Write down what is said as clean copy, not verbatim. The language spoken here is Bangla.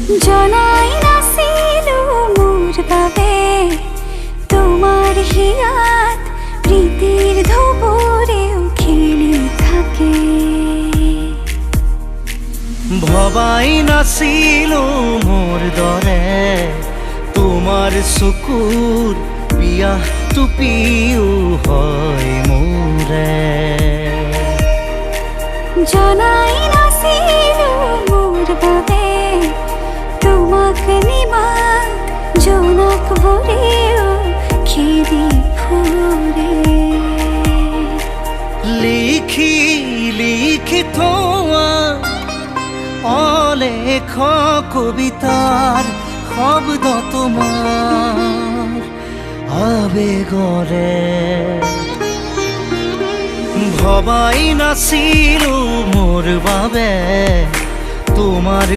জনাই নাছিল মোর বাবে তোমার হিয়াত প্রীতির ধবরেও খেলি থাকে। ভবাই নাছিল মোর দৰে তোমাৰ চকুৰ বিয়াহ টুপিও হয় মোৰে। জনাই নাছিল মোর বাবে তোমাক নিমাত জোনাক ভরেও খেদি ফুরে। লিখি লিখি থোৱা অলেখ কবিতাৰ শব্দ তোমাৰ আবেগৰে। ভবাই নাছিলো মোৰ বাবে তোমাৰ